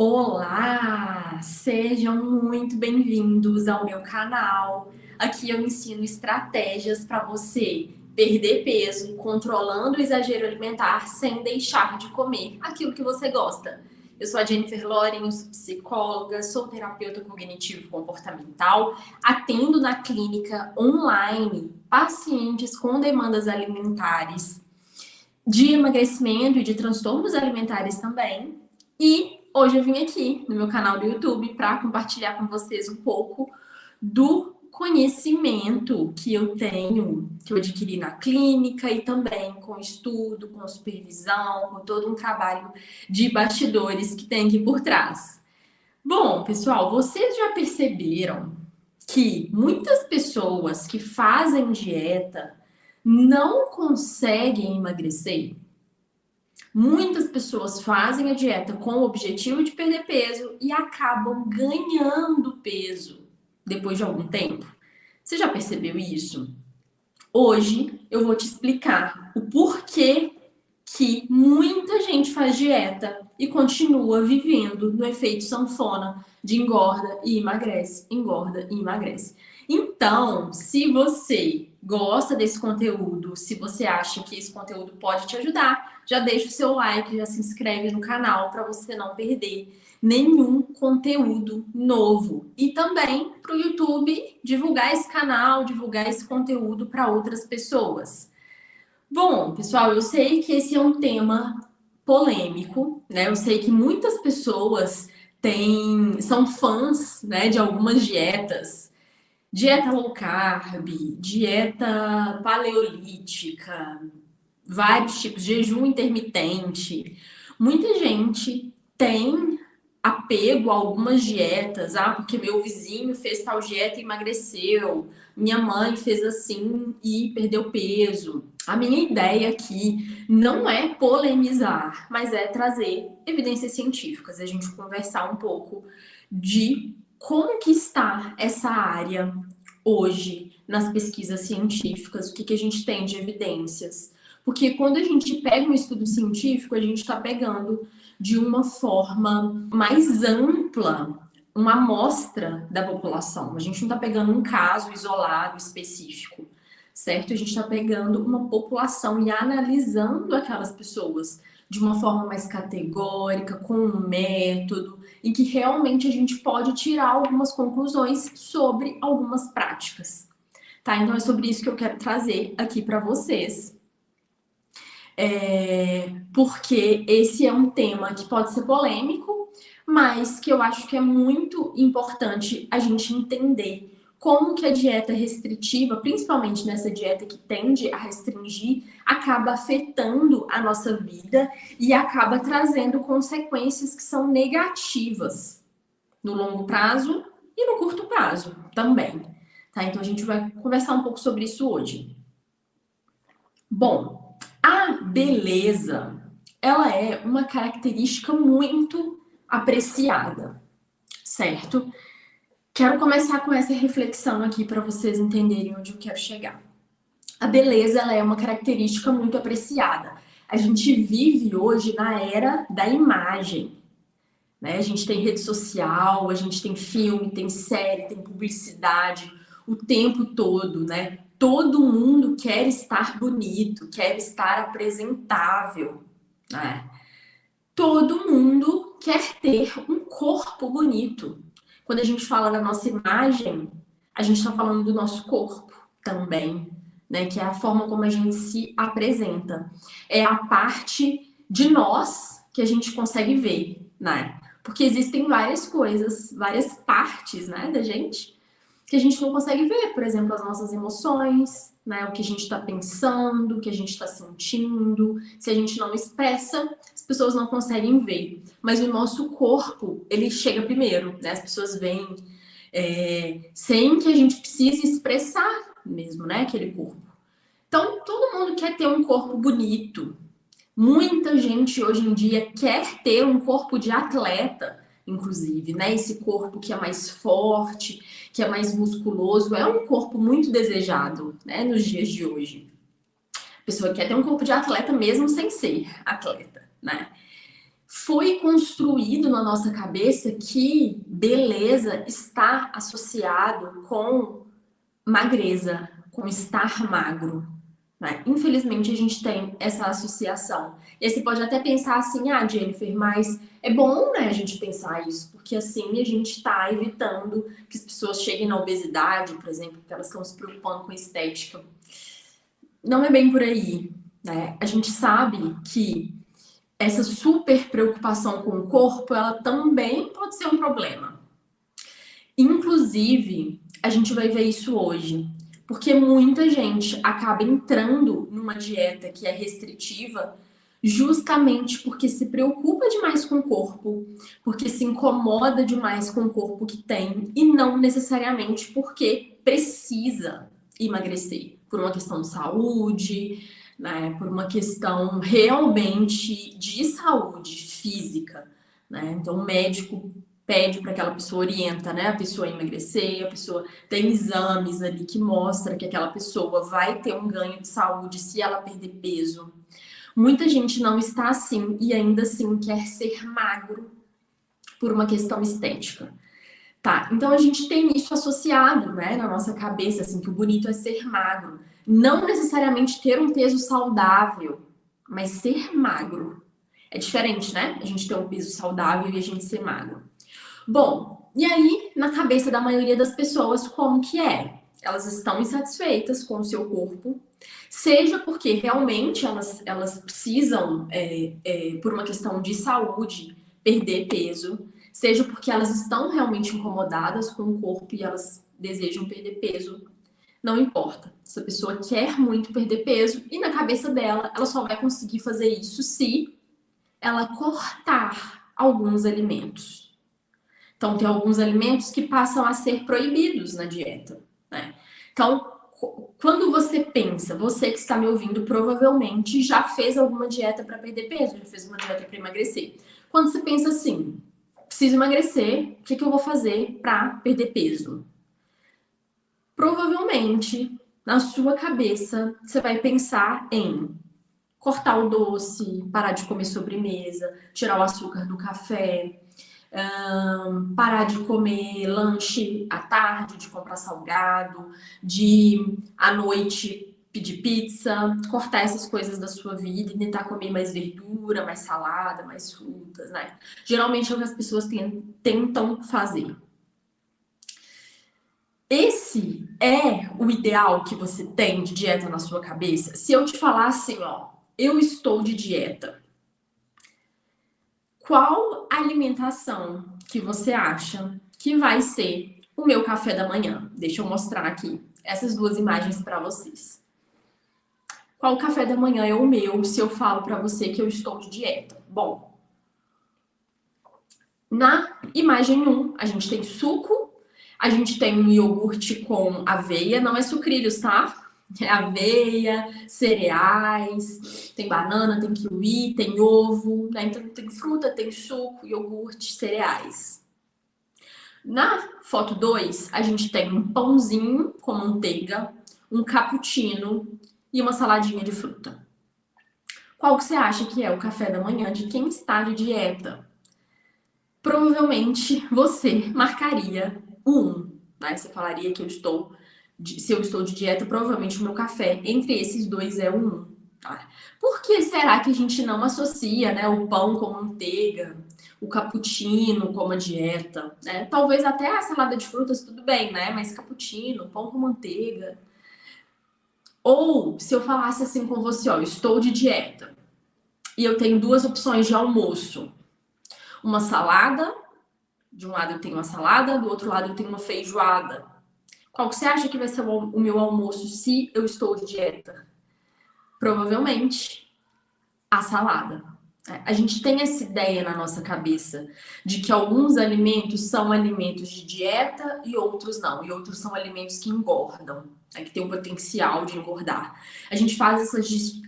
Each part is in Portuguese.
Olá! Sejam muito bem-vindos ao meu canal. Aqui eu ensino estratégias para você perder peso, controlando o exagero alimentar sem deixar de comer aquilo que você gosta. Eu sou a Jennifer Loren, eu sou psicóloga, sou terapeuta cognitivo-comportamental, atendo na clínica online pacientes com demandas alimentares, de emagrecimento e de transtornos alimentares também. E hoje eu vim aqui no meu canal do YouTube para compartilhar com vocês um pouco do conhecimento que eu tenho, que eu adquiri na clínica e também com estudo, com supervisão, com todo um trabalho de bastidores que tem aqui por trás. Bom, pessoal, vocês já perceberam que muitas pessoas que fazem dieta não conseguem emagrecer? Muitas pessoas fazem a dieta com o objetivo de perder peso e acabam ganhando peso depois de algum tempo. Você já percebeu isso? Hoje eu vou te explicar o porquê que muita gente faz dieta e continua vivendo no efeito sanfona de engorda e emagrece, engorda e emagrece. Então, se você gosta desse conteúdo, se você acha que esse conteúdo pode te ajudar, já deixa o seu like, já se inscreve no canal para você não perder nenhum conteúdo novo. E também para o YouTube divulgar esse canal, divulgar esse conteúdo para outras pessoas. Bom, pessoal, eu sei que esse é um tema polêmico, né? Eu sei que muitas pessoas são fãs, né, de algumas dietas. Dieta low carb, dieta paleolítica, vários tipos de jejum intermitente. Muita gente tem apego a algumas dietas, porque meu vizinho fez tal dieta e emagreceu, minha mãe fez assim e perdeu peso. A minha ideia aqui não é polemizar, mas é trazer evidências científicas, a gente conversar um pouco de como que está essa área hoje nas pesquisas científicas, o que a gente tem de evidências. Porque quando a gente pega um estudo científico, a gente está pegando de uma forma mais ampla uma amostra da população. A gente não está pegando um caso isolado, específico, certo? A gente está pegando uma população e analisando aquelas pessoas de uma forma mais categórica, com um método, e que realmente a gente pode tirar algumas conclusões sobre algumas práticas. Tá? Então é sobre isso que eu quero trazer aqui para vocês. Porque esse é um tema que pode ser polêmico, mas que eu acho que é muito importante a gente entender como que a dieta restritiva, principalmente nessa dieta que tende a restringir, acaba afetando a nossa vida e acaba trazendo consequências que são negativas no longo prazo e no curto prazo também. Tá? Então a gente vai conversar um pouco sobre isso hoje. Bom, a beleza, ela é uma característica muito apreciada, certo? Quero começar com essa reflexão aqui para vocês entenderem onde eu quero chegar. A beleza, ela é uma característica muito apreciada. A gente vive hoje na era da imagem, né? A gente tem rede social, a gente tem filme, tem série, tem publicidade o tempo todo, né? Todo mundo quer estar bonito, quer estar apresentável, né? Todo mundo quer ter um corpo bonito. Quando a gente fala da nossa imagem, a gente está falando do nosso corpo também, né? Que é a forma como a gente se apresenta. É a parte de nós que a gente consegue ver, né? Porque existem várias coisas, várias partes, né, da gente que a gente não consegue ver, por exemplo, as nossas emoções, né? O que a gente está pensando, o que a gente está sentindo. Se a gente não expressa, as pessoas não conseguem ver. Mas o nosso corpo, ele chega primeiro, né? As pessoas veem sem que a gente precise expressar mesmo, né? Aquele corpo. Então, todo mundo quer ter um corpo bonito. Muita gente hoje em dia quer ter um corpo de atleta, inclusive, né? Esse corpo que é mais forte, que é mais musculoso, é um corpo muito desejado, né? Nos dias de hoje. A pessoa quer ter um corpo de atleta mesmo sem ser atleta, né? foi construído na nossa cabeça que beleza está associado com magreza, com estar magro, né? Infelizmente, a gente tem essa associação. E aí você pode até pensar assim, ah, Jennifer, mas é bom, né, a gente pensar isso, porque assim a gente está evitando que as pessoas cheguem na obesidade, por exemplo, porque elas estão se preocupando com estética. Não é bem por aí, né? A gente sabe que essa super preocupação com o corpo, ela também pode ser um problema. Inclusive, a gente vai ver isso hoje, porque muita gente acaba entrando numa dieta que é restritiva justamente porque se preocupa demais com o corpo, porque se incomoda demais com o corpo que tem e não necessariamente porque precisa emagrecer por uma questão de saúde, né, por uma questão realmente de saúde física, né? Então o médico pede para aquela pessoa, orienta, né, a pessoa a emagrecer, a pessoa tem exames ali que mostra que aquela pessoa vai ter um ganho de saúde se ela perder peso. Muita gente não está assim e ainda assim quer ser magro por uma questão estética. Tá, então a gente tem isso associado, né, na nossa cabeça, assim, que o bonito é ser magro. Não necessariamente ter um peso saudável, mas ser magro. É diferente, né? A gente ter um peso saudável e a gente ser magro. Bom, e aí, na cabeça da maioria das pessoas, como que é? Elas estão insatisfeitas com o seu corpo, seja porque realmente elas precisam, por uma questão de saúde, perder peso, seja porque elas estão realmente incomodadas com o corpo e elas desejam perder peso. Não importa. Essa pessoa quer muito perder peso e na cabeça dela, ela só vai conseguir fazer isso se ela cortar alguns alimentos. Então, tem alguns alimentos que passam a ser proibidos na dieta, né? Então, quando você pensa, você que está me ouvindo provavelmente já fez alguma dieta para perder peso, já fez uma dieta para emagrecer. Quando você pensa assim, preciso emagrecer, o que eu vou fazer para perder peso? Provavelmente, na sua cabeça, você vai pensar em cortar o doce, parar de comer sobremesa, tirar o açúcar do café, parar de comer lanche à tarde, de comprar salgado, de à noite pedir pizza, cortar essas coisas da sua vida e tentar comer mais verdura, mais salada, mais frutas, né? Geralmente é o que as pessoas tentam fazer. Esse é o ideal que você tem de dieta na sua cabeça? Se eu te falar assim, ó, eu estou de dieta, qual alimentação que você acha que vai ser o meu café da manhã? Deixa eu mostrar aqui essas duas imagens para vocês. Qual café da manhã é o meu se eu falo para você que eu estou de dieta? Bom, na imagem 1, a gente tem suco, a gente tem um iogurte com aveia, não é sucrilhos, tá? É aveia, cereais, tem banana, tem kiwi, tem ovo, né? Então tem fruta, tem suco, iogurte, cereais. Na foto 2, a gente tem um pãozinho com manteiga, um cappuccino e uma saladinha de fruta. Qual que você acha que é o café da manhã de quem está de dieta? Provavelmente você marcaria um, né? Você falaria que se eu estou de dieta, provavelmente o meu café entre esses dois é um. Tá? Por que será que a gente não associa, né, o pão com manteiga, o cappuccino com a dieta, né? Talvez até a salada de frutas tudo bem, né? Mas cappuccino, pão com manteiga. Ou se eu falasse assim com você, ó, eu estou de dieta e eu tenho duas opções de almoço. Uma salada, de um lado eu tenho uma salada, do outro lado eu tenho uma feijoada. Qual que você acha que vai ser o meu almoço se eu estou de dieta? Provavelmente a salada. A gente tem essa ideia na nossa cabeça de que alguns alimentos são alimentos de dieta e outros não, e outros são alimentos que engordam, né, que tem o potencial de engordar. A gente faz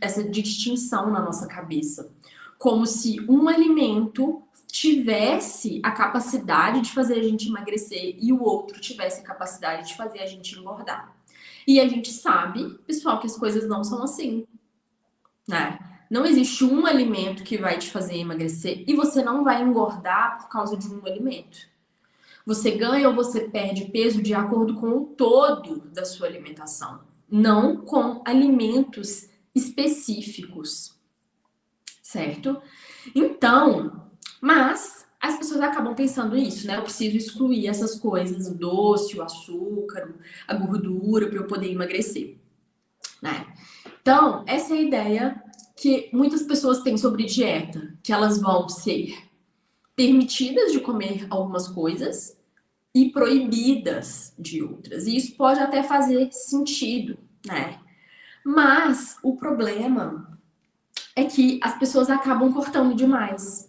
essa distinção na nossa cabeça, como se um alimento tivesse a capacidade de fazer a gente emagrecer e o outro tivesse a capacidade de fazer a gente engordar. E a gente sabe, pessoal, que as coisas não são assim, né? Não existe um alimento que vai te fazer emagrecer e você não vai engordar por causa de um alimento. Você ganha ou você perde peso de acordo com o todo da sua alimentação, não com alimentos específicos, certo? Então, mas as pessoas acabam pensando isso, né? Eu preciso excluir essas coisas, o doce, o açúcar, a gordura para eu poder emagrecer, né? Então, essa é a ideia que muitas pessoas têm sobre dieta, que elas vão ser permitidas de comer algumas coisas e proibidas de outras. E isso pode até fazer sentido, né? Mas o problema é que as pessoas acabam cortando demais,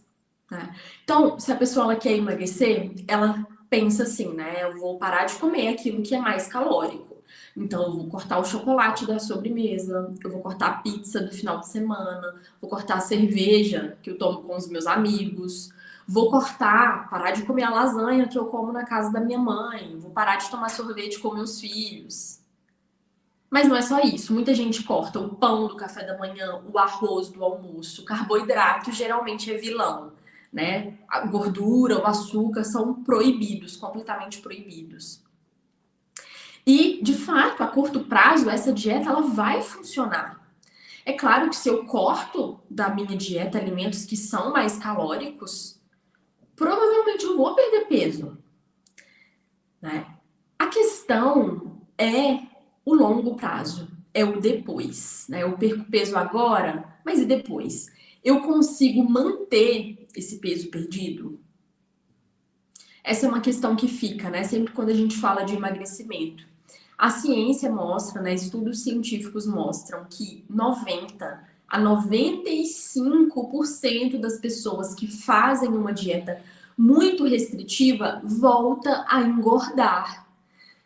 né? Então, se a pessoa ela quer emagrecer, ela pensa assim, né? Eu vou parar de comer aquilo que é mais calórico. Então, eu vou cortar o chocolate da sobremesa, eu vou cortar a pizza do final de semana, vou cortar a cerveja que eu tomo com os meus amigos, vou parar de comer a lasanha que eu como na casa da minha mãe, vou parar de tomar sorvete com meus filhos. Mas não é só isso. Muita gente corta o pão do café da manhã, o arroz do almoço, o carboidrato geralmente é vilão, né? A gordura, o açúcar são proibidos, completamente proibidos. E, de fato, a curto prazo, essa dieta ela vai funcionar. É claro que se eu corto da minha dieta alimentos que são mais calóricos, provavelmente eu vou perder peso, né? A questão é o longo prazo, é o depois, né? Eu perco peso agora, mas e depois? Eu consigo manter esse peso perdido? Essa é uma questão que fica, né? Sempre quando a gente fala de emagrecimento. A ciência mostra, né? Estudos científicos mostram que 90 a 95% das pessoas que fazem uma dieta muito restritiva volta a engordar.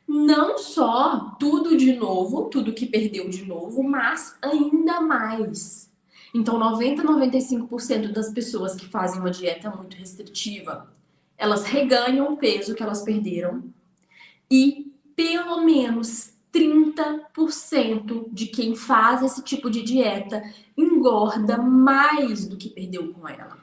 Não só tudo de novo, tudo que perdeu de novo, mas ainda mais. Então, 90 a 95% das pessoas que fazem uma dieta muito restritiva, elas reganham o peso que elas perderam e pelo menos 30% de quem faz esse tipo de dieta engorda mais do que perdeu com ela.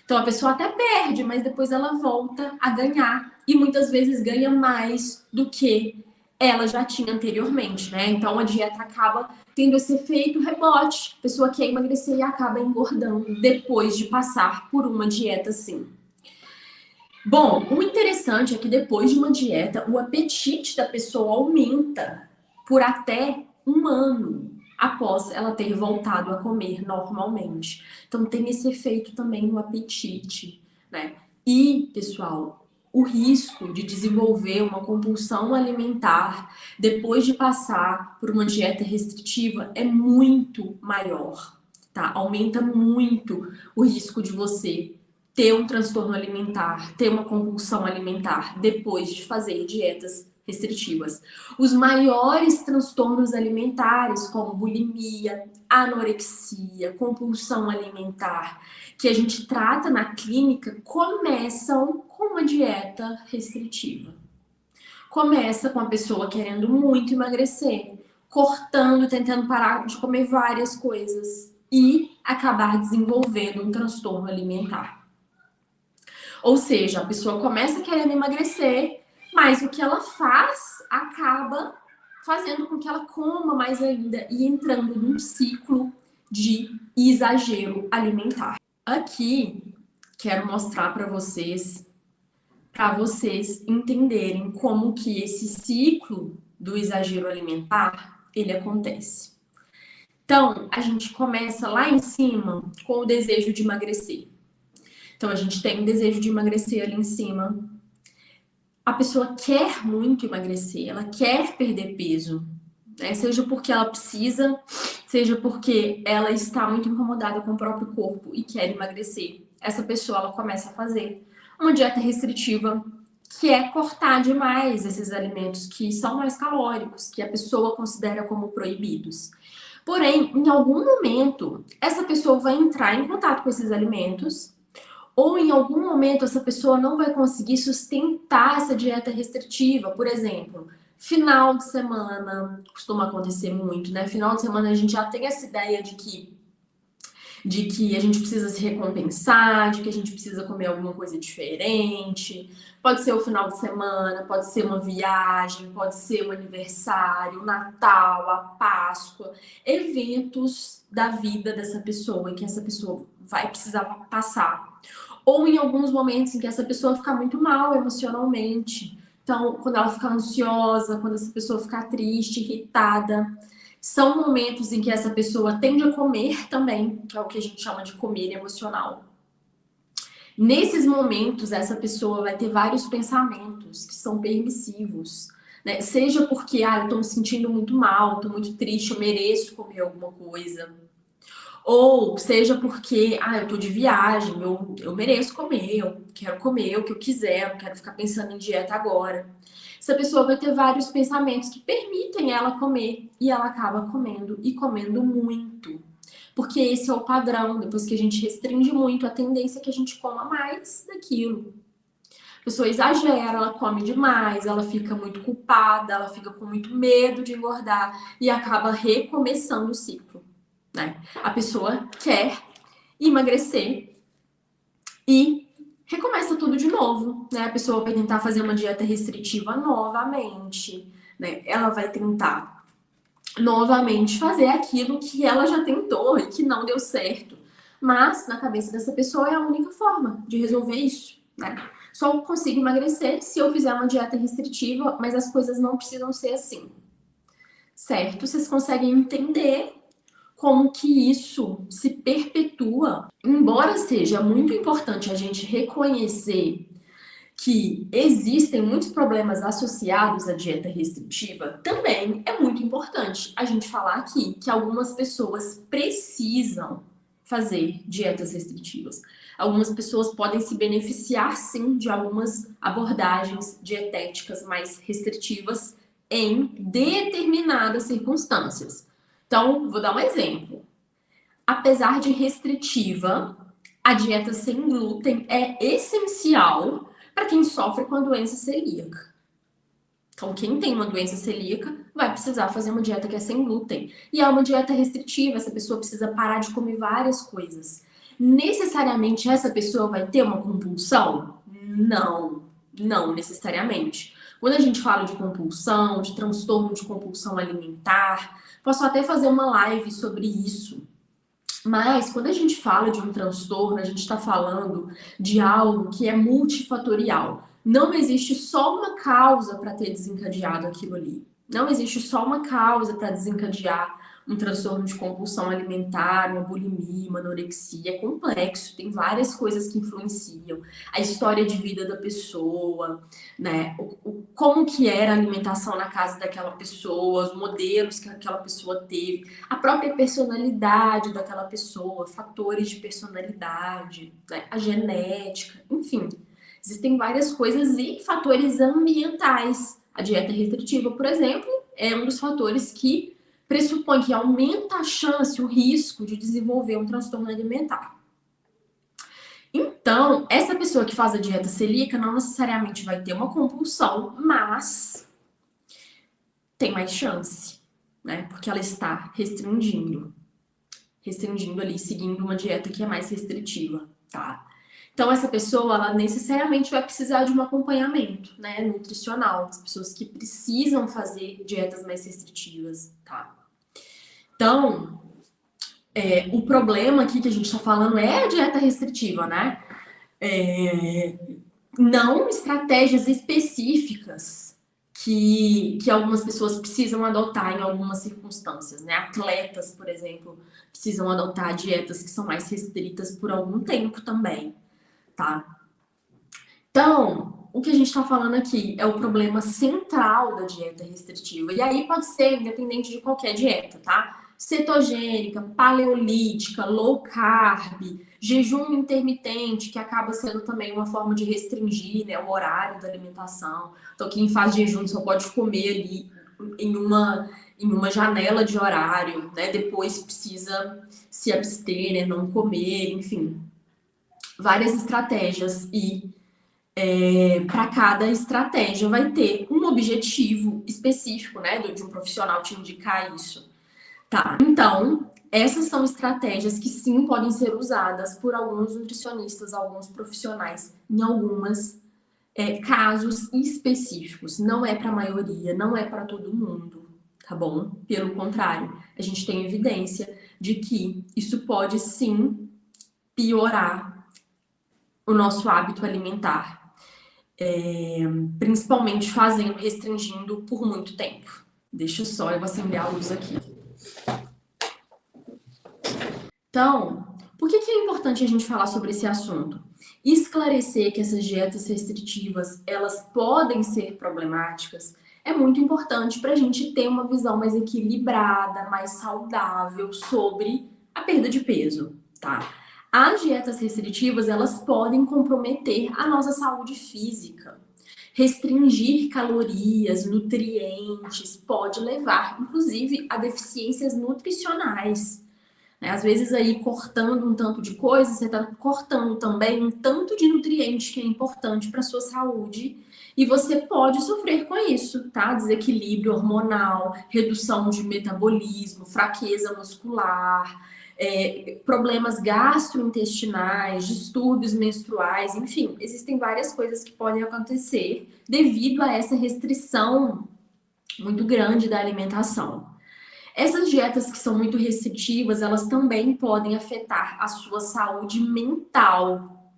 Então a pessoa até perde, mas depois ela volta a ganhar e muitas vezes ganha mais do que ela já tinha anteriormente, né? Então a dieta acaba tendo esse efeito rebote. A pessoa quer emagrecer e acaba engordando depois de passar por uma dieta assim. Bom, o interessante é que depois de uma dieta, o apetite da pessoa aumenta por até um ano após ela ter voltado a comer normalmente. Então tem esse efeito também no apetite, né? E, pessoal, o risco de desenvolver uma compulsão alimentar depois de passar por uma dieta restritiva é muito maior, tá? Aumenta muito o risco de você ter um transtorno alimentar, ter uma compulsão alimentar depois de fazer dietas restritivas. Os maiores transtornos alimentares, como bulimia, anorexia, compulsão alimentar, que a gente trata na clínica, começam com uma dieta restritiva. Começa com a pessoa querendo muito emagrecer, cortando, tentando parar de comer várias coisas e acabar desenvolvendo um transtorno alimentar. Ou seja, a pessoa começa querendo emagrecer, mas o que ela faz acaba fazendo com que ela coma mais ainda e entrando num ciclo de exagero alimentar. Aqui quero mostrar para vocês entenderem como que esse ciclo do exagero alimentar ele acontece. Então, a gente começa lá em cima com o desejo de emagrecer. Então, a gente tem um desejo de emagrecer ali em cima. A pessoa quer muito emagrecer, ela quer perder peso, né? Seja porque ela precisa, seja porque ela está muito incomodada com o próprio corpo e quer emagrecer. Essa pessoa, ela começa a fazer uma dieta restritiva, que é cortar demais esses alimentos que são mais calóricos, que a pessoa considera como proibidos. Porém, em algum momento, essa pessoa vai entrar em contato com esses alimentos, ou em algum momento essa pessoa não vai conseguir sustentar essa dieta restritiva. Por exemplo, final de semana, costuma acontecer muito, né? Final de semana a gente já tem essa ideia de que de que a gente precisa se recompensar, de que a gente precisa comer alguma coisa diferente. Pode ser o final de semana, pode ser uma viagem, pode ser o aniversário, o Natal, a Páscoa, eventos da vida dessa pessoa, que essa pessoa vai precisar passar. Ou em alguns momentos em que essa pessoa fica muito mal emocionalmente. Então, quando ela fica ansiosa, quando essa pessoa fica triste, irritada, são momentos em que essa pessoa tende a comer também, que é o que a gente chama de comer emocional. Nesses momentos, essa pessoa vai ter vários pensamentos que são permissivos, né? Seja porque, eu tô me sentindo muito mal, tô muito triste, eu mereço comer alguma coisa. Ou seja porque, eu tô de viagem, eu mereço comer, eu quero comer o que eu quiser, eu não quero ficar pensando em dieta agora. Essa pessoa vai ter vários pensamentos que permitem ela comer e ela acaba comendo e comendo muito. Porque esse é o padrão, depois que a gente restringe muito, a tendência é que a gente coma mais daquilo. A pessoa exagera, ela come demais, ela fica muito culpada, ela fica com muito medo de engordar e acaba recomeçando o ciclo, né? A pessoa quer emagrecer e recomeça tudo de novo, né? A pessoa vai tentar fazer uma dieta restritiva novamente, né? Ela vai tentar novamente fazer aquilo que ela já tentou e que não deu certo. Mas na cabeça dessa pessoa é a única forma de resolver isso, né? Só consigo emagrecer se eu fizer uma dieta restritiva, mas as coisas não precisam ser assim, certo? Vocês conseguem entender como que isso se perpetua. Embora seja muito importante a gente reconhecer que existem muitos problemas associados à dieta restritiva, também é muito importante a gente falar aqui que algumas pessoas precisam fazer dietas restritivas. Algumas pessoas podem se beneficiar, sim, de algumas abordagens dietéticas mais restritivas em determinadas circunstâncias. Então, vou dar um exemplo. Apesar de restritiva, a dieta sem glúten é essencial para quem sofre com a doença celíaca. Então, quem tem uma doença celíaca vai precisar fazer uma dieta que é sem glúten. E é uma dieta restritiva, essa pessoa precisa parar de comer várias coisas. Necessariamente essa pessoa vai ter uma compulsão? Não, não necessariamente. Quando a gente fala de compulsão, de transtorno de compulsão alimentar, posso até fazer uma live sobre isso. Mas quando a gente fala de um transtorno, a gente está falando de algo que é multifatorial. Não existe só uma causa para ter desencadeado aquilo ali. Não existe só uma causa para desencadear um transtorno de compulsão alimentar, uma bulimia, uma anorexia. É complexo, tem várias coisas que influenciam. A história de vida da pessoa, né? Como que era a alimentação na casa daquela pessoa, os modelos que aquela pessoa teve, a própria personalidade daquela pessoa, fatores de personalidade, né? A genética, enfim. Existem várias coisas e fatores ambientais. A dieta restritiva, por exemplo, é um dos fatores que pressupõe que aumenta a chance, o risco de desenvolver um transtorno alimentar. Então, essa pessoa que faz a dieta celíaca não necessariamente vai ter uma compulsão, mas tem mais chance, né? Porque ela está restringindo ali, seguindo uma dieta que é mais restritiva, tá? Então, essa pessoa, ela necessariamente vai precisar de um acompanhamento, né, nutricional, as pessoas que precisam fazer dietas mais restritivas, tá? Então, o problema aqui que a gente está falando é a dieta restritiva, né? Não estratégias específicas que algumas pessoas precisam adotar em algumas circunstâncias, né? Atletas, por exemplo, precisam adotar dietas que são mais restritas por algum tempo também, tá? Então, o que a gente está falando aqui é o problema central da dieta restritiva. E aí pode ser independente de qualquer dieta, tá? Cetogênica, paleolítica, low carb, jejum intermitente, que acaba sendo também uma forma de restringir, né, o horário da alimentação. Então, quem faz jejum só pode comer ali em uma janela de horário, né? Depois precisa se abster, né? Não comer, enfim. Várias estratégias e para cada estratégia vai ter um objetivo específico, né, de um profissional te indicar isso. Tá, então, Essas são estratégias que sim podem ser usadas por alguns nutricionistas, alguns profissionais, em algumas casos específicos. Não é para a maioria, não é para todo mundo, tá bom? Pelo contrário, a gente tem evidência de que isso pode sim piorar o nosso hábito alimentar, principalmente restringindo por muito tempo. Deixa só eu acender a luz aqui. Então, por que é importante a gente falar sobre esse assunto? Esclarecer que essas dietas restritivas, elas podem ser problemáticas, é muito importante para a gente ter uma visão mais equilibrada, mais saudável sobre a perda de peso, tá? As dietas restritivas, elas podem comprometer a nossa saúde física. Restringir calorias, nutrientes, pode levar, inclusive, a deficiências nutricionais. Às vezes aí cortando um tanto de coisa, você está cortando também um tanto de nutriente que é importante para a sua saúde e você pode sofrer com isso, tá? Desequilíbrio hormonal, redução de metabolismo, fraqueza muscular, problemas gastrointestinais, distúrbios menstruais, enfim, existem várias coisas que podem acontecer devido a essa restrição muito grande da alimentação. Essas dietas que são muito restritivas, elas também podem afetar a sua saúde mental.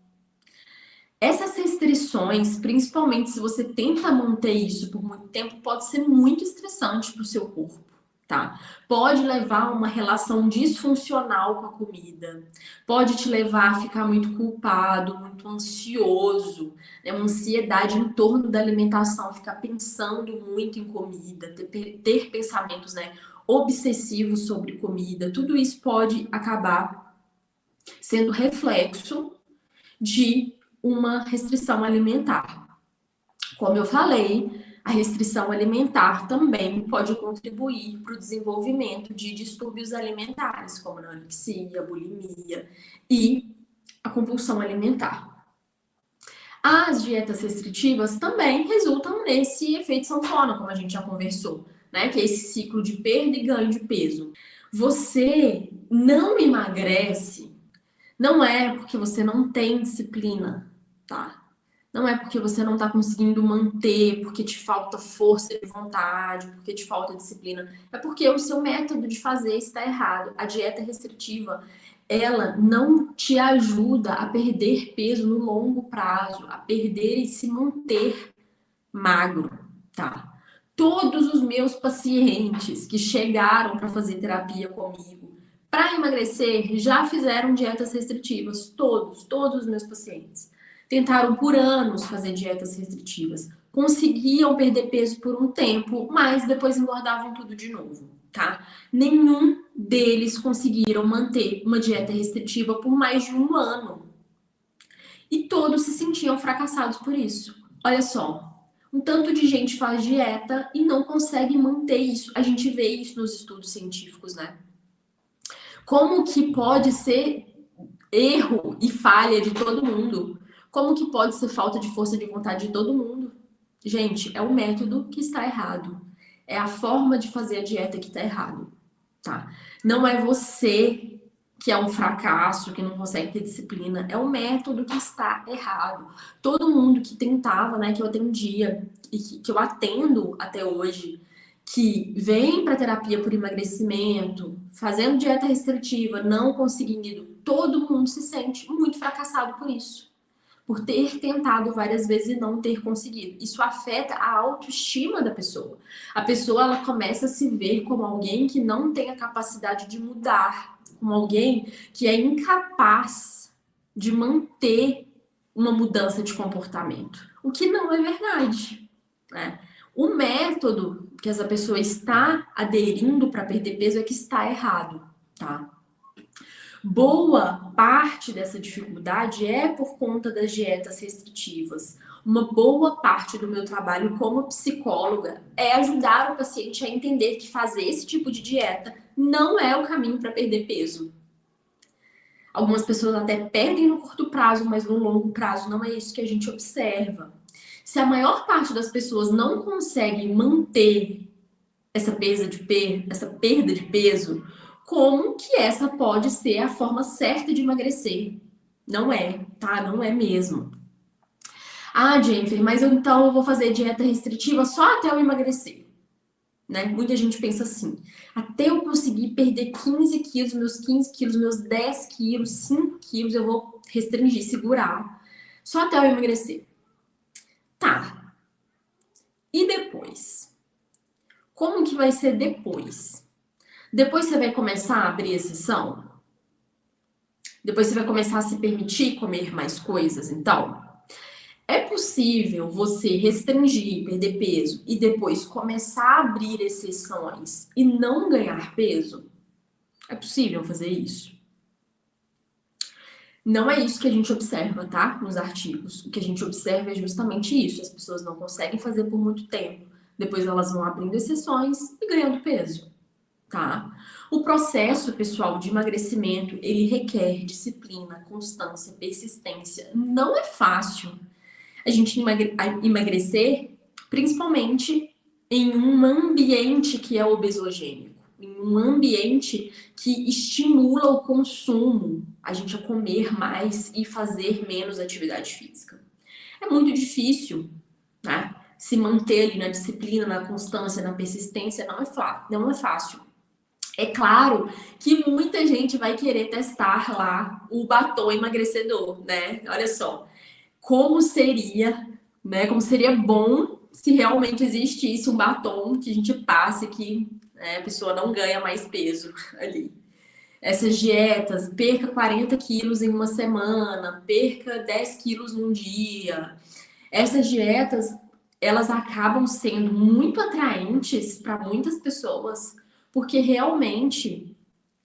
Essas restrições, principalmente se você tenta manter isso por muito tempo, pode ser muito estressante para o seu corpo, tá? Pode levar a uma relação disfuncional com a comida, pode te levar a ficar muito culpado, muito ansioso, né? Uma ansiedade em torno da alimentação, ficar pensando muito em comida, ter pensamentos, né, obsessivos sobre comida. Tudo isso pode acabar sendo reflexo de uma restrição alimentar. Como eu falei, a restrição alimentar também pode contribuir para o desenvolvimento de distúrbios alimentares, como a anorexia, a bulimia e a compulsão alimentar. As dietas restritivas também resultam nesse efeito sanfona, como a gente já conversou, né? Que é esse ciclo de perda e ganho de peso. Você não emagrece, não é porque você não tem disciplina, tá? Não é porque você não tá conseguindo manter, porque te falta força de vontade, porque te falta disciplina. É porque o seu método de fazer está errado. A dieta restritiva, ela não te ajuda a perder peso no longo prazo, a perder e se manter magro, tá? Todos os meus pacientes que chegaram para fazer terapia comigo para emagrecer já fizeram dietas restritivas, todos os meus pacientes. Tentaram por anos fazer dietas restritivas, conseguiam perder peso por um tempo, mas depois engordavam tudo de novo, tá? Nenhum deles conseguiram manter uma dieta restritiva por mais de um ano. E todos se sentiam fracassados por isso. Olha só, um tanto de gente faz dieta e não consegue manter isso. A gente vê isso nos estudos científicos, né? Como que pode ser erro e falha de todo mundo? Como que pode ser falta de força de vontade de todo mundo? Gente, é o método que está errado. É a forma de fazer a dieta que está errado, tá? Não é você que é um fracasso, que não consegue ter disciplina, é o método que está errado. Todo mundo que tentava, né, que eu atendia e que eu atendo até hoje, que vem para terapia por emagrecimento, fazendo dieta restritiva, não conseguindo, todo mundo se sente muito fracassado por isso. Por ter tentado várias vezes e não ter conseguido. Isso afeta a autoestima da pessoa. A pessoa ela começa a se ver como alguém que não tem a capacidade de mudar, como alguém que é incapaz de manter uma mudança de comportamento. O que não é verdade, né? O método que essa pessoa está aderindo para perder peso é que está errado, tá? Boa parte dessa dificuldade é por conta das dietas restritivas. Uma boa parte do meu trabalho como psicóloga é ajudar o paciente a entender que fazer esse tipo de dieta não é o caminho para perder peso. Algumas pessoas até perdem no curto prazo, mas no longo prazo não é isso que a gente observa. Se a maior parte das pessoas não consegue manter essa perda de peso como que essa pode ser a forma certa de emagrecer. Não é, tá? Não é mesmo. Ah, Jennifer, mas então eu vou fazer dieta restritiva só até eu emagrecer, né? Muita gente pensa assim, até eu conseguir perder 15 quilos, meus 15 quilos, meus 10 quilos, 5 quilos, eu vou restringir, segurar, só até eu emagrecer. Tá, e depois? Como que vai ser depois? Depois você vai começar a abrir exceção? Depois você vai começar a se permitir comer mais coisas, então? É possível você restringir, perder peso e depois começar a abrir exceções e não ganhar peso? É possível fazer isso? Não é isso que a gente observa, tá? Nos artigos. O que a gente observa é justamente isso. As pessoas não conseguem fazer por muito tempo. Depois elas vão abrindo exceções e ganhando peso, tá? O processo, pessoal, de emagrecimento, ele requer disciplina, constância, persistência. Não é fácil a gente emagrecer, principalmente em um ambiente que é obesogênico, em um ambiente que estimula o consumo, a gente a comer mais e fazer menos atividade física. É muito difícil, né? Se manter ali na disciplina, na constância, na persistência, não é fácil. É claro que muita gente vai querer testar lá o batom emagrecedor, né? Olha só, como seria, né? Como seria bom se realmente existisse um batom que a gente passe que, né, a pessoa não ganha mais peso ali. Essas dietas, perca 40 quilos em uma semana, perca 10 quilos num dia. Essas dietas, elas acabam sendo muito atraentes para muitas pessoas, porque realmente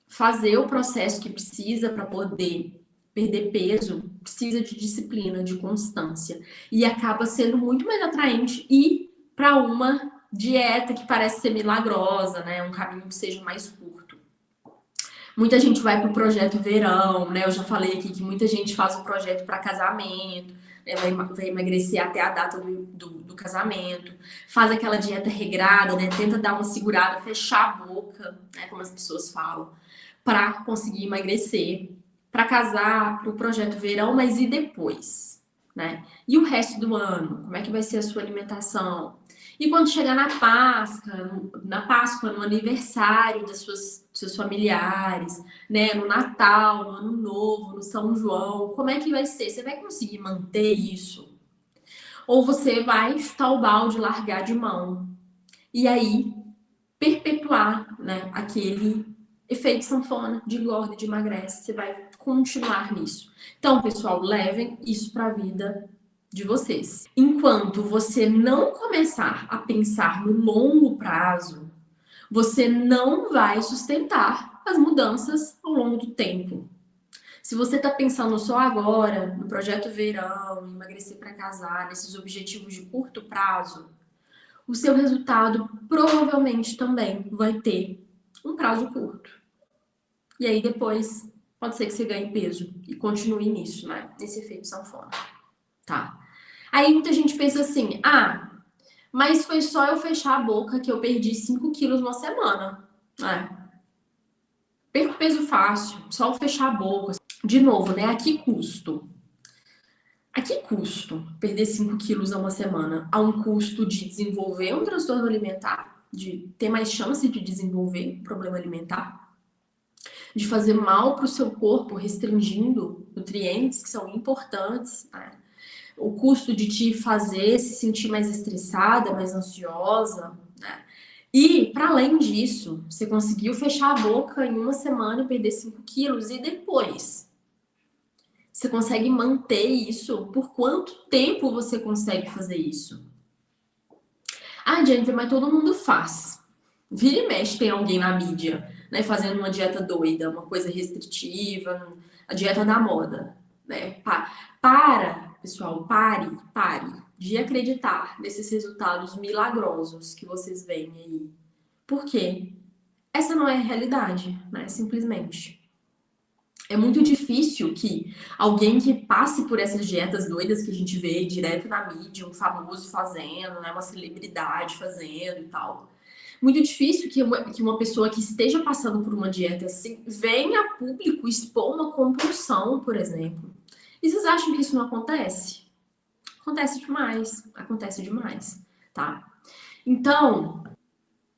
fazer o processo que precisa para poder perder peso precisa de disciplina, de constância. E acaba sendo muito mais atraente ir para uma dieta que parece ser milagrosa, né? Um caminho que seja mais curto. Muita gente vai para o projeto verão, né? Eu já falei aqui que muita gente faz o projeto para casamento, né? Vai emagrecer até a data do casamento, faz aquela dieta regrada, né? Tenta dar uma segurada, fechar a boca, né? Como as pessoas falam, para conseguir emagrecer, para casar, para o projeto verão, mas e depois, né? E o resto do ano? Como é que vai ser a sua alimentação? E quando chegar na Páscoa, no aniversário dos seus familiares, né? No Natal, no Ano Novo, no São João, como é que vai ser? Você vai conseguir manter isso? Ou você vai chutar o balde, largar de mão? E aí, perpetuar, né, aquele efeito sanfona de engorda e de emagrece. Você vai continuar nisso. Então, pessoal, levem isso para a vida de vocês. Enquanto você não começar a pensar no longo prazo, você não vai sustentar as mudanças ao longo do tempo. Se você está pensando só agora, no projeto verão, emagrecer para casar, nesses objetivos de curto prazo, o seu resultado provavelmente também vai ter um prazo curto. E aí depois pode ser que você ganhe peso e continue nisso, né? Nesse efeito sanfona, tá? Aí muita gente pensa assim, ah, mas foi só eu fechar a boca que eu perdi 5 quilos uma semana. Perco peso fácil, só eu fechar a boca. De novo, né? A que custo? A que custo perder 5 quilos a uma semana? A um custo de desenvolver um transtorno alimentar, de ter mais chance de desenvolver um problema alimentar, de fazer mal para o seu corpo, restringindo nutrientes que são importantes, né? O custo de te fazer se sentir mais estressada, mais ansiosa, né? E, para além disso, você conseguiu fechar a boca em uma semana e perder 5 quilos, e depois? Você consegue manter isso? Por quanto tempo você consegue fazer isso? Ah, Jennifer, mas todo mundo faz. Vira e mexe tem alguém na mídia, né, fazendo uma dieta doida, uma coisa restritiva, a dieta da moda, né? Pessoal, pare de acreditar nesses resultados milagrosos que vocês veem aí. Por quê? Essa não é a realidade, né? Simplesmente. É muito difícil que alguém que passe por essas dietas doidas que a gente vê direto na mídia, um famoso fazendo, né, uma celebridade fazendo e tal. muito difícil que uma pessoa que esteja passando por uma dieta assim venha a público expor uma compulsão, por exemplo. E vocês acham que isso não acontece? Acontece demais, tá? Então,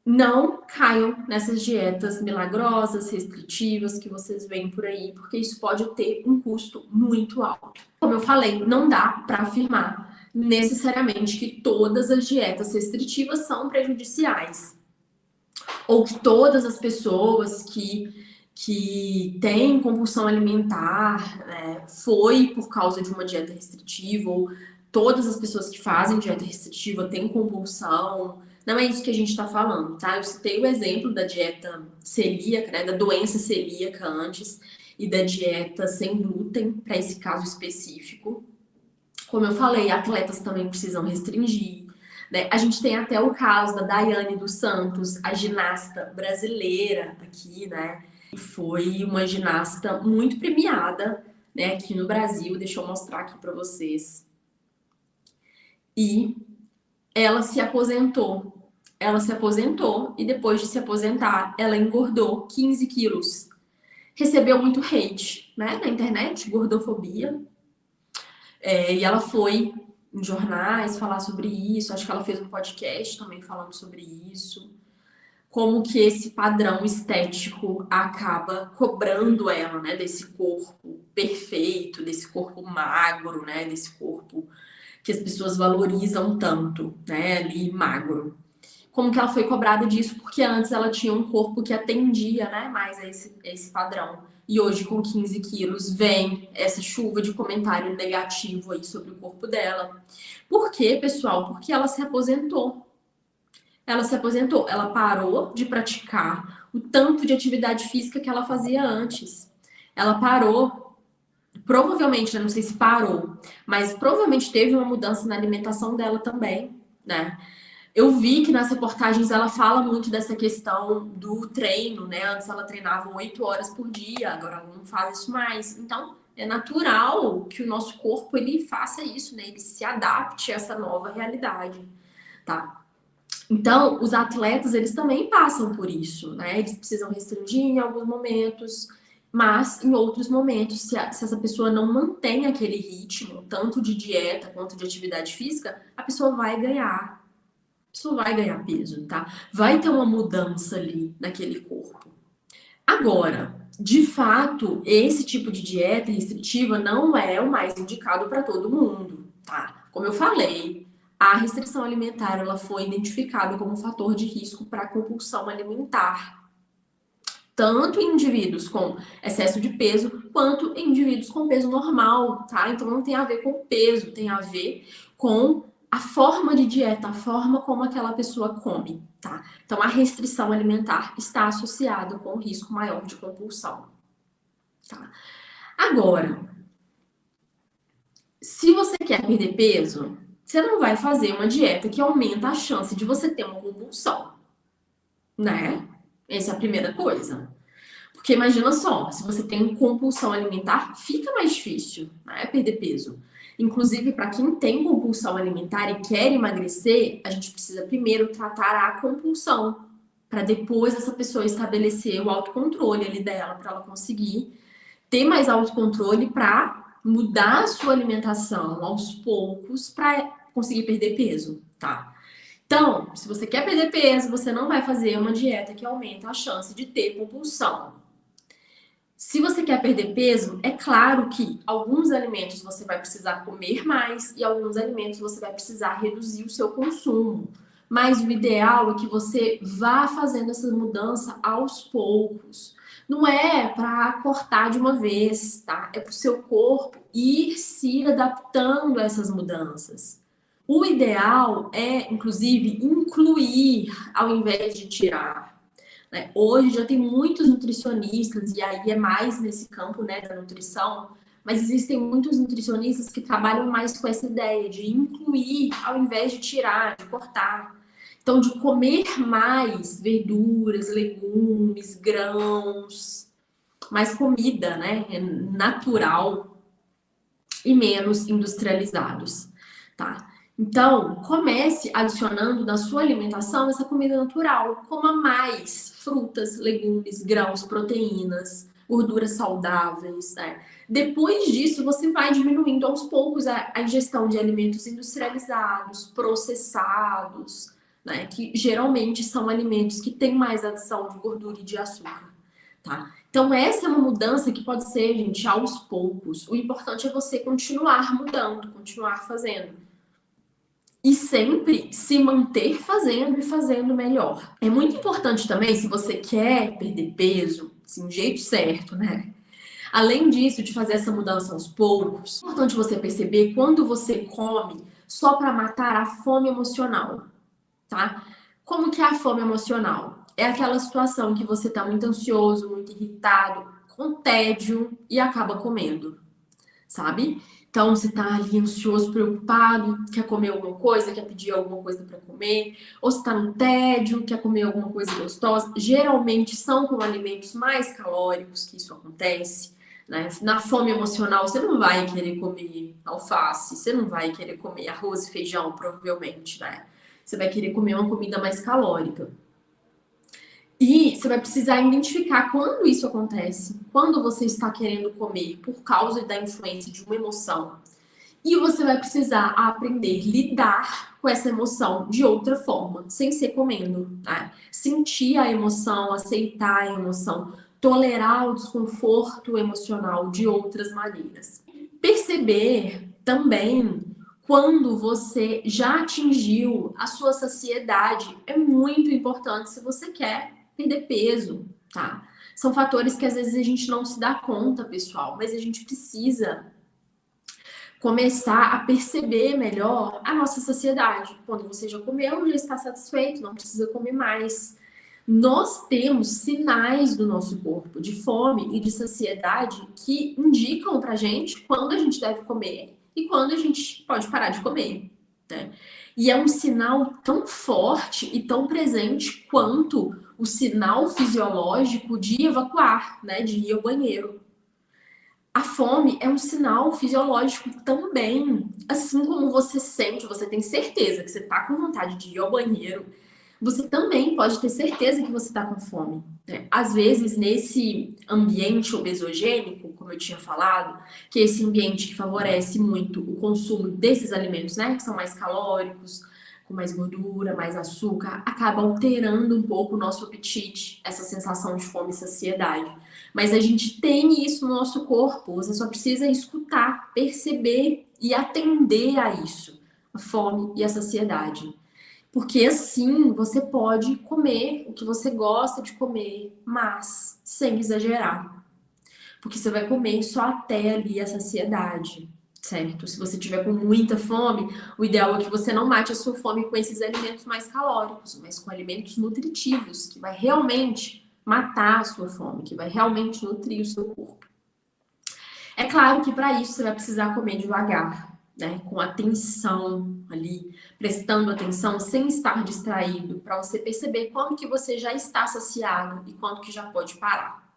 não caiam nessas dietas milagrosas, restritivas que vocês veem por aí, porque isso pode ter um custo muito alto. Como eu falei, não dá para afirmar necessariamente que todas as dietas restritivas são prejudiciais, ou que todas as pessoas que têm compulsão alimentar foi por causa de uma dieta restritiva, ou todas as pessoas que fazem dieta restritiva têm compulsão. Não é isso que a gente está falando, tá? Eu citei o exemplo da dieta celíaca, né, da doença celíaca antes, e da dieta sem glúten, para esse caso específico. Como eu falei, atletas também precisam restringir, né? A gente tem até o caso da Daiane dos Santos, a ginasta brasileira aqui, né? Foi uma ginasta muito premiada, né, aqui no Brasil. Deixa eu mostrar aqui para vocês. E ela se aposentou. Ela se aposentou e depois de se aposentar, ela engordou 15 quilos. Recebeu muito hate, né, na internet, gordofobia. E ela foi em jornais falar sobre isso. Acho que ela fez um podcast também falando sobre isso. Como que esse padrão estético acaba cobrando ela, né, desse corpo perfeito, desse corpo magro, né, desse corpo que as pessoas valorizam tanto, né, ali magro. Como que ela foi cobrada disso? Porque antes ela tinha um corpo que atendia, né, mais a esse padrão. E hoje, com 15 quilos, vem essa chuva de comentário negativo aí sobre o corpo dela. Por quê, pessoal? Porque ela se aposentou. Ela se aposentou, ela parou de praticar o tanto de atividade física que ela fazia antes. Ela parou, provavelmente, eu não sei se parou, mas provavelmente teve uma mudança na alimentação dela também, né? Eu vi que nas reportagens ela fala muito dessa questão do treino, né? Antes ela treinava 8 horas por dia, agora ela não faz isso mais. Então, é natural que o nosso corpo ele faça isso, né? Ele se adapte a essa nova realidade, tá? Então, os atletas, eles também passam por isso, né? Eles precisam restringir em alguns momentos, mas em outros momentos, se essa pessoa não mantém aquele ritmo, tanto de dieta quanto de atividade física, a pessoa vai ganhar. A pessoa vai ganhar peso, tá? Vai ter uma mudança ali naquele corpo. Agora, de fato, esse tipo de dieta restritiva não é o mais indicado para todo mundo, tá? Como eu falei, a restrição alimentar ela foi identificada como um fator de risco para a compulsão alimentar, tanto em indivíduos com excesso de peso quanto em indivíduos com peso normal, tá? Então não tem a ver com peso, tem a ver com a forma de dieta, a forma como aquela pessoa come, tá? Então a restrição alimentar está associada com o risco maior de compulsão, tá? Agora, se você quer perder peso, você não vai fazer uma dieta que aumenta a chance de você ter uma compulsão, né? Essa é a primeira coisa. Porque imagina só, se você tem compulsão alimentar, fica mais difícil, né, perder peso. Inclusive, para quem tem compulsão alimentar e quer emagrecer, a gente precisa primeiro tratar a compulsão, para depois essa pessoa estabelecer o autocontrole ali dela, para ela conseguir ter mais autocontrole para mudar a sua alimentação aos poucos para conseguir perder peso, tá? Então, se você quer perder peso, você não vai fazer uma dieta que aumenta a chance de ter compulsão. Se você quer perder peso, é claro que alguns alimentos você vai precisar comer mais e alguns alimentos você vai precisar reduzir o seu consumo. Mas o ideal é que você vá fazendo essa mudança aos poucos. Não é para cortar de uma vez, tá? É para o seu corpo ir se adaptando a essas mudanças. O ideal é, inclusive, incluir ao invés de tirar, né? Hoje já tem muitos nutricionistas, e aí é mais nesse campo, né, da nutrição, mas existem muitos nutricionistas que trabalham mais com essa ideia de incluir ao invés de tirar, de cortar. Então, de comer mais verduras, legumes, grãos, mais comida, né, natural e menos industrializados, tá? Então, comece adicionando na sua alimentação essa comida natural. Coma mais frutas, legumes, grãos, proteínas, gorduras saudáveis, né? Depois disso, você vai diminuindo aos poucos a ingestão de alimentos industrializados, processados, né? Que geralmente são alimentos que têm mais adição de gordura e de açúcar, tá? Então, essa é uma mudança que pode ser, gente, aos poucos. O importante é você continuar mudando, continuar fazendo. E sempre se manter fazendo e fazendo melhor. É muito importante também, se você quer perder peso, assim, do jeito certo, né? Além disso, de fazer essa mudança aos poucos, é importante você perceber quando você come só para matar a fome emocional, tá? Como que é a fome emocional? É aquela situação que você tá muito ansioso, muito irritado, com tédio e acaba comendo, sabe? Então você tá ali ansioso, preocupado, quer comer alguma coisa, quer pedir alguma coisa para comer, ou você tá no tédio, quer comer alguma coisa gostosa. Geralmente são com alimentos mais calóricos que isso acontece, né? Na fome emocional, você não vai querer comer alface, você não vai querer comer arroz e feijão, provavelmente, né? Você vai querer comer uma comida mais calórica. E você vai precisar identificar quando isso acontece, quando você está querendo comer por causa da influência de uma emoção. E você vai precisar aprender a lidar com essa emoção de outra forma, sem ser comendo, né? Sentir a emoção, aceitar a emoção, tolerar o desconforto emocional de outras maneiras. Perceber também quando você já atingiu a sua saciedade é muito importante se você quer perder peso, tá? São fatores que às vezes a gente não se dá conta, pessoal, mas a gente precisa começar a perceber melhor a nossa saciedade. Quando você já comeu, já está satisfeito, não precisa comer mais. Nós temos sinais do nosso corpo de fome e de saciedade que indicam pra gente quando a gente deve comer e quando a gente pode parar de comer, né? E é um sinal tão forte e tão presente quanto o sinal fisiológico de evacuar, né, de ir ao banheiro. A fome é um sinal fisiológico também. Assim como você sente, você tem certeza que você está com vontade de ir ao banheiro, você também pode ter certeza que você está com fome, né? Às vezes, nesse ambiente obesogênico, como eu tinha falado, que é esse ambiente que favorece muito o consumo desses alimentos, né, que são mais calóricos, com mais gordura, mais açúcar, acaba alterando um pouco o nosso apetite, essa sensação de fome e saciedade. Mas a gente tem isso no nosso corpo, você só precisa escutar, perceber e atender a isso, a fome e a saciedade. Porque assim você pode comer o que você gosta de comer, mas sem exagerar. Porque você vai comer só até ali a saciedade, certo? Se você tiver com muita fome, o ideal é que você não mate a sua fome com esses alimentos mais calóricos, mas com alimentos nutritivos, que vai realmente matar a sua fome, que vai realmente nutrir o seu corpo. É claro que para isso você vai precisar comer devagar, né? Com atenção ali, prestando atenção sem estar distraído, para você perceber quando que você já está saciado e quando que já pode parar.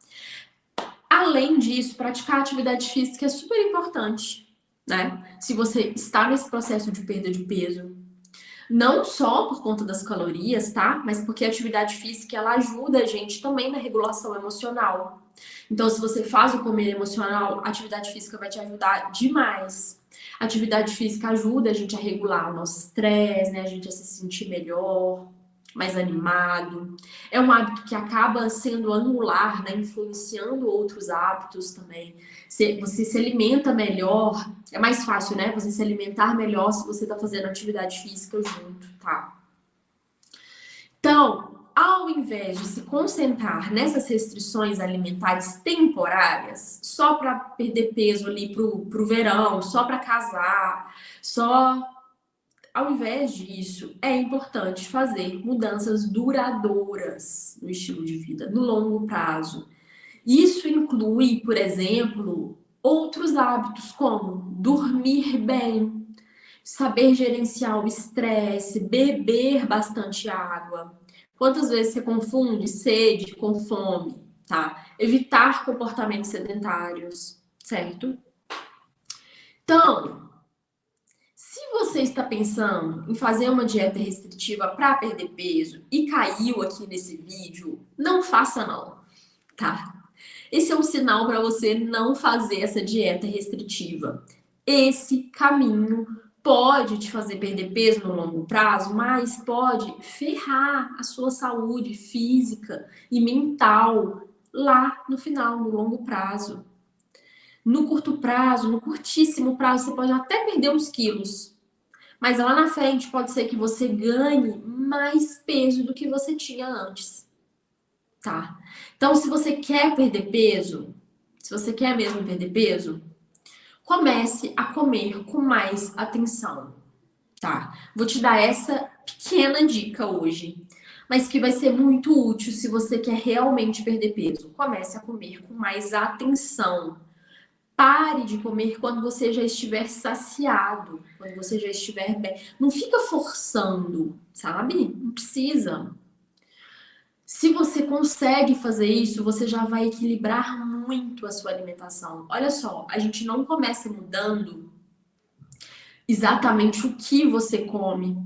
Além disso, praticar atividade física é super importante, né? Se você está nesse processo de perda de peso, não só por conta das calorias, tá? Mas porque a atividade física ela ajuda a gente também na regulação emocional. Então, se você faz o comer emocional, a atividade física vai te ajudar demais. A atividade física ajuda a gente a regular o nosso estresse, né? A gente a se sentir melhor, mais animado. É um hábito que acaba sendo anular, né? Influenciando outros hábitos também. Você se alimenta melhor, é mais fácil, né? Você se alimentar melhor se você tá fazendo atividade física junto, tá? Então, ao invés de se concentrar nessas restrições alimentares temporárias, só para perder peso ali pro verão, só para casar, só ao invés disso, é importante fazer mudanças duradouras no estilo de vida, no longo prazo. Isso inclui, por exemplo, outros hábitos como dormir bem, saber gerenciar o estresse, beber bastante água. Quantas vezes você confunde sede com fome, tá? Evitar comportamentos sedentários, certo? Então, se você você está pensando em fazer uma dieta restritiva para perder peso e caiu aqui nesse vídeo, não faça não, tá? Esse é um sinal para você não fazer essa dieta restritiva. Esse caminho pode te fazer perder peso no longo prazo, mas pode ferrar a sua saúde física e mental lá no final, no longo prazo. No curto prazo, no curtíssimo prazo, você pode até perder uns quilos, mas lá na frente pode ser que você ganhe mais peso do que você tinha antes, tá? Então, se você quer perder peso, se você quer mesmo perder peso, comece a comer com mais atenção, tá? Vou te dar essa pequena dica hoje, mas que vai ser muito útil se você quer realmente perder peso. Comece a comer com mais atenção. Pare de comer quando você já estiver saciado, quando você já estiver bem. Não fica forçando, sabe? Não precisa. Se você consegue fazer isso, você já vai equilibrar muito a sua alimentação. Olha só, a gente não começa mudando exatamente o que você come,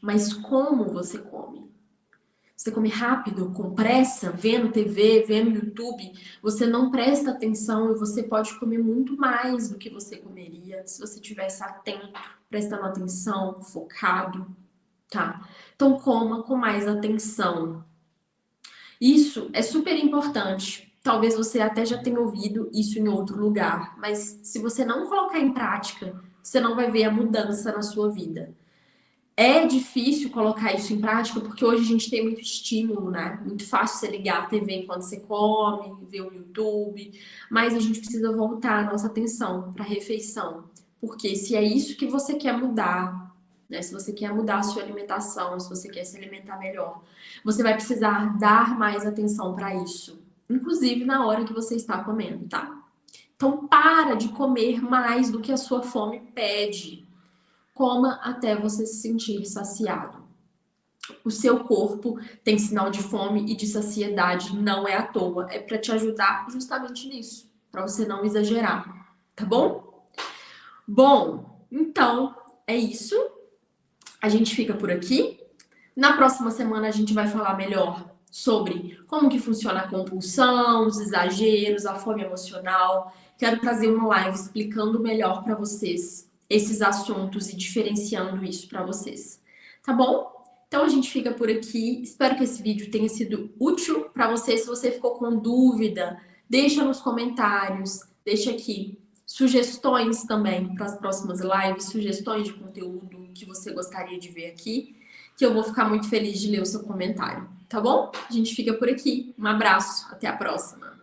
mas como você come. Você come rápido, com pressa, vendo TV, vendo YouTube, você não presta atenção e você pode comer muito mais do que você comeria se você tivesse atento, prestando atenção, focado, tá? Então coma com mais atenção. Isso é super importante. Talvez você até já tenha ouvido isso em outro lugar, mas se você não colocar em prática, você não vai ver a mudança na sua vida. É difícil colocar isso em prática porque hoje a gente tem muito estímulo, né? Muito fácil você ligar a TV enquanto você come, ver o YouTube, mas a gente precisa voltar a nossa atenção para a refeição, porque se é isso que você quer mudar, né? Se você quer mudar a sua alimentação, se você quer se alimentar melhor, você vai precisar dar mais atenção para isso, inclusive na hora que você está comendo, tá? Então para de comer mais do que a sua fome pede. Coma até você se sentir saciado. O seu corpo tem sinal de fome e de saciedade, não é à toa. É para te ajudar justamente nisso, para você não exagerar, tá bom? Bom, então é isso. A gente fica por aqui. Na próxima semana a gente vai falar melhor sobre como que funciona a compulsão, os exageros, a fome emocional. Quero trazer uma live explicando melhor para vocês esses assuntos e diferenciando isso para vocês. Tá bom? Então a gente fica por aqui. Espero que esse vídeo tenha sido útil para você. Se você ficou com dúvida, deixa nos comentários, deixa aqui sugestões também para as próximas lives, sugestões de conteúdo que você gostaria de ver aqui, que eu vou ficar muito feliz de ler o seu comentário, tá bom? A gente fica por aqui. Um abraço, até a próxima.